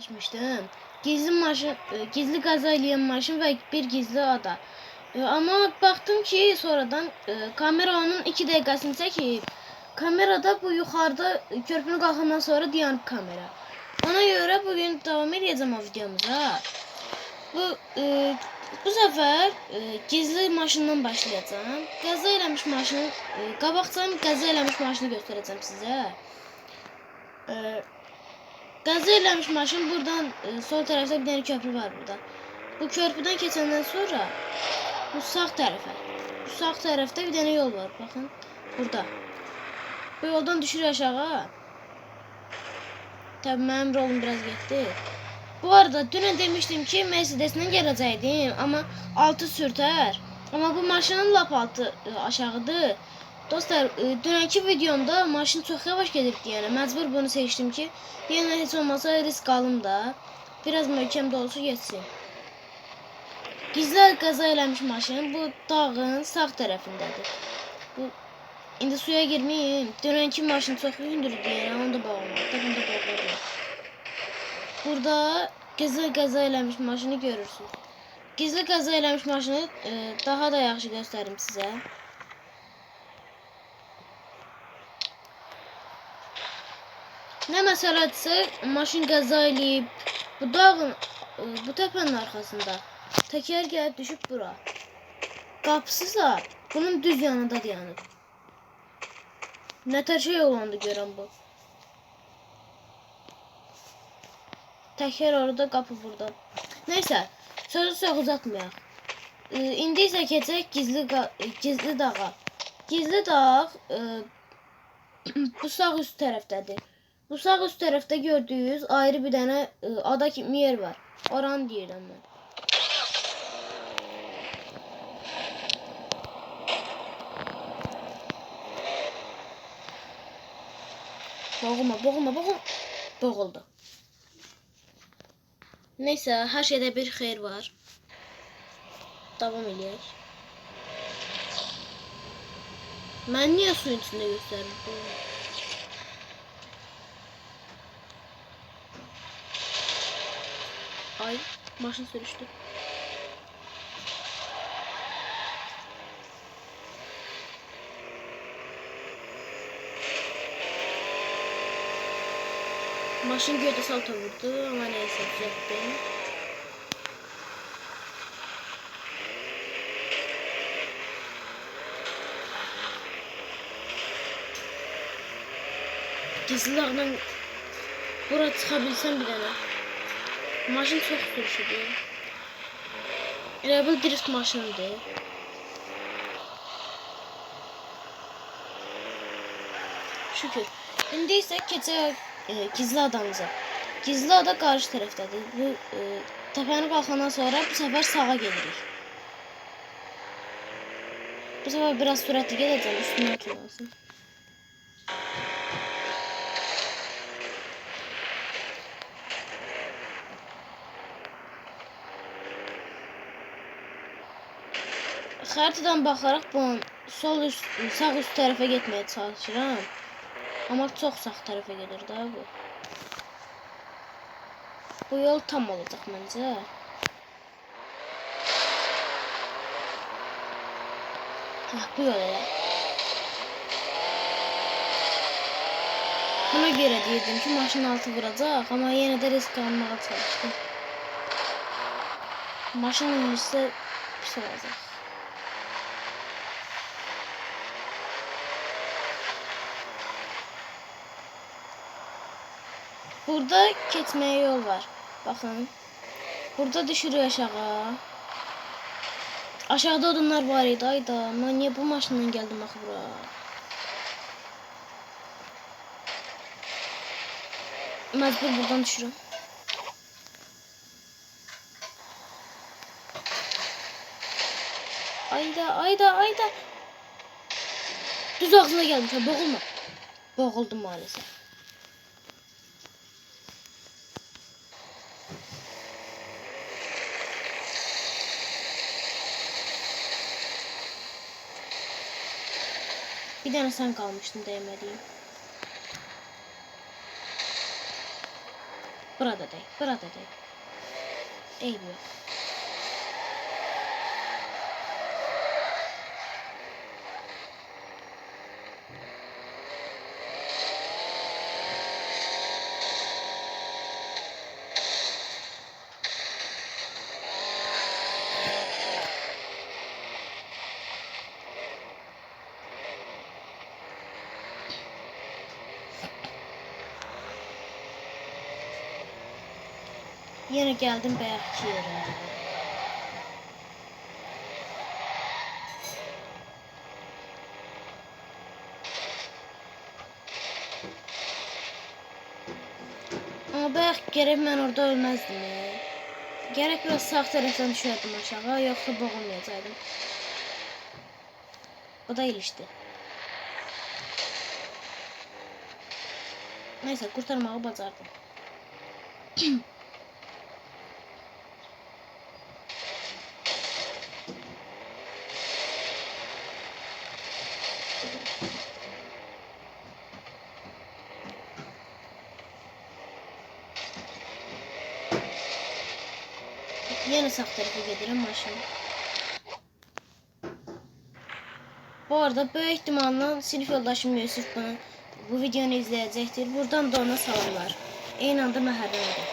açmıştım. Gizli kaza eləyen maşın ve bir gizli ada. Ama baktım ki sonradan kameranın 2 dakikasını çekip kamerada bu yukarıda körpünün kalkından sonra dayanıp kamera. Ona göre bugün devam edeceğim o videomuza. Bu sefer gizli maşından başlayacağım. Qəza eləmiş maşını, qabaqdan qəza eləmiş maşını göstereceğim size. Qəza eləmiş maşın buradan sol tarafta bir tane köprü var burada. Bu köprüden keçenden sonra bu sağ tarafa. Bu sağ tarafta bir tane yol var. Bakın burada. Bu yoldan düşür aşağı. Tabii benim rolum biraz getdi. Bu arada dün demiştim ki Mercedes'den geləcəkdim ama altı sürter. Ama bu maşının lap altı aşağıdır. Dostlar, dünənki videomda maşın çok yavaş gedirdi, yəni məcbur bunu seçtim ki, yenə heç olmasa risk alım da, biraz möhkəm də olsa geçsin. Gizli qəza eləmiş maşın bu dağın sağ tərəfindədir. İndi suya girməyim. Dünənki maşın çox hündürdür, yəni onu da bağlamadı, bunu da bağladı. Burada gizli qəza eləmiş maşını görürsünüz. Gizli qəza eləmiş maşını daha da yaxşı göstərim sizə. Ne məsələdirsə, maşın qəza eləyib bu dağın, bu təpənin arxasında təkər gəlib düşüb bura. Qapısızsa bunun düz yanında dayanıb. Nətər şey olandı görən bu. Təkər orada, qapı burada. Neyse, sözü çox uzatmayaq. İndi isə keçək gizli dağa. Gizli dağ bu sağ üst tərəfdədir. Bu sağ üst tarafta gördüğünüz ayrı bir tane ada kimi yer var. Oranı deyirəm mən. Boğulma. Boğuldu. Neyse, her şeyde bir xeyir var. Devam eləyək. Mən niyə suyun içində göstərirdim? Ay, maşın sürüştü. Maşın gördü salta vurdu ama neyse düzelttim. Gizli dağdan bura çıkabilsem bir tane. Maşın çok sürüşüdür. Elə bu drift maşınıdır. Şükür. İndi isə keçək gizli adamıza. Gizli ada qarşı tərəfdədir. Bu təpəni qalxandan sonra bu sefer sağa gedirik. Bu sefer biraz sürətli gedəcəm, üstündən tullansın. Xaritadan baxaraq bunun sağ üst tərəfə getməyə çalışıram. Amma çox sağ tərəfə gedir də bu. Bu yol tam olacaq məncə. Bu yol elə. Buna görə deyirdim ki, maşın altı vuracaq, amma yenə də risk almağa çalışdım. Maşın isə pis olacaq. Burada keçməyə yol var. Bakın. Burada düşürüyor aşağı. Aşağıda odunlar var idi. Ayda. Ben niye bu maşından geldim axı bura? Məcbur buradan düşürüm. Ayda. Düz ağzına gelmiş. Boğulma. Boğuldum maalesef. Bir tane sen kalmıştın değmediğim. Burada değil. Burada değil. Eybi yok. Yine geldim belki yere. Ama belki gerek ben orada ölmezdim. Gerek biraz sağ taraftan düşerdim aşağı, yoksa boğulmayacaktım. O da ilişti. Neyse, kurtarmağı bacardım. Yine sağ tarafa gidelim maşın. Bu arada büyük ihtimalle sinif yoldaşım Yusuf bu videonu izleyecektir. Buradan da ona salamlar. Eyni anda məhərrəmdir.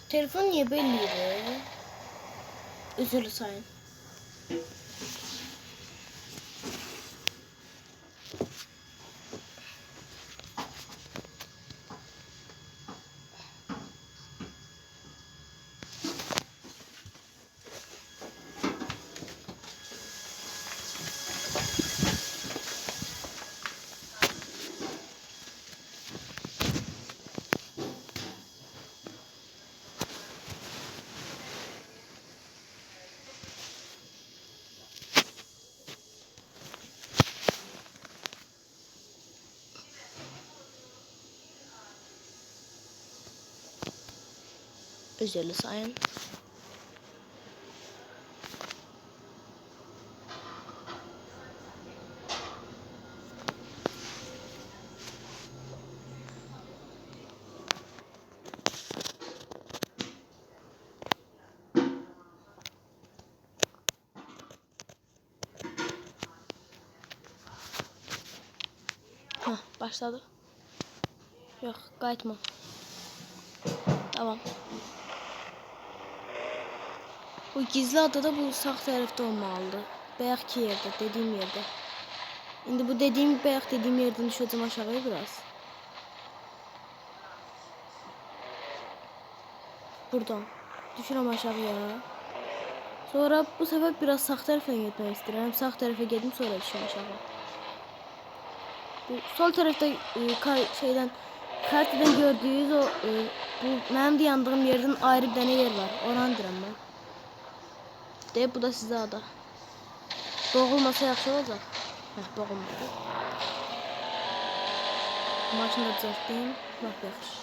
Telefon niye belliydi? Üzülü sayın. Üzülü sayın. Başladı. Yok, qayıtma. Tamam. Bu gizli adada bu sağ tarafta olmalıdır. Belki yerde, dediğim yerde. Şimdi bu dediğim yerden düşeceğim aşağıya biraz. Buradan düşürəm aşağıya. Sonra bu sefer biraz sağ tarafa gitmek istedim. Sağ tarafa geldim, sonra düşürəm aşağı. Bu sol tarafta şeyden kartdan gördüğünüz o bu benim de yandığım yerden ayrı bir tane yer var. Oran diyorum ben. De bu da size ada. Boğulmasa yaxşı olacaq. Heh, boğulmadı. Maşını da düzeltdim. Bak yaxşı.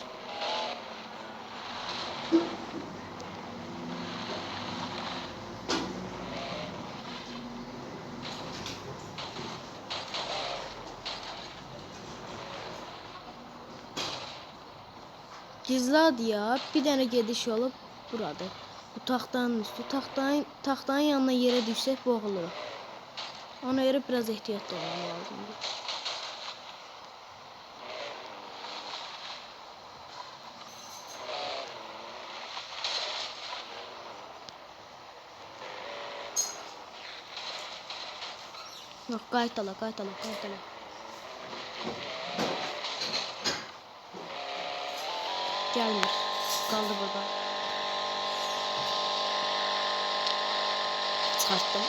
Gizli adıya bir tane gediş yolu burada. Bu taxtanın üstü. Taxtanın yanına yere düşsek boğuluruq. Ona göre biraz ehtiyatlı olmam lazımdır. Yok, qayıtala. Gelmir. Kaldı burada. Çıkarttım.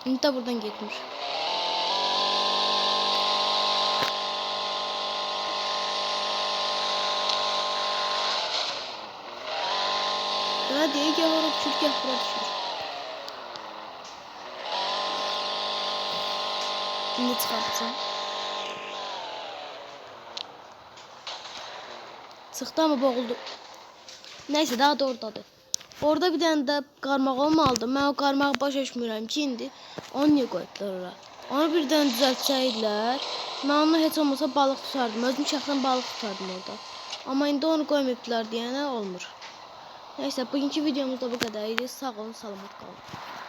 Şimdi de buradan gitmiş. Hadi gel oraya Türkiye buraya düşür. Şimdi çıkartacağım. Sıktı ama boğuldu. Neyse, daha da oradadır. Orada bir tane de qarmaq olmalıdır. Mən o qarmağı başa düşmürəm ki, indi onu niyə qoydular ora? Onu birdən düzəltsəydilər, mən onunla heç olmasa balıq tutardım. Özüm şəxsən balıq tutardım orada. Amma indi onu qoymayıbdılar deyənə olmur. Nəysə, bugünkü videomuz da bu qədər idi. Sağ olun, salamat qalın.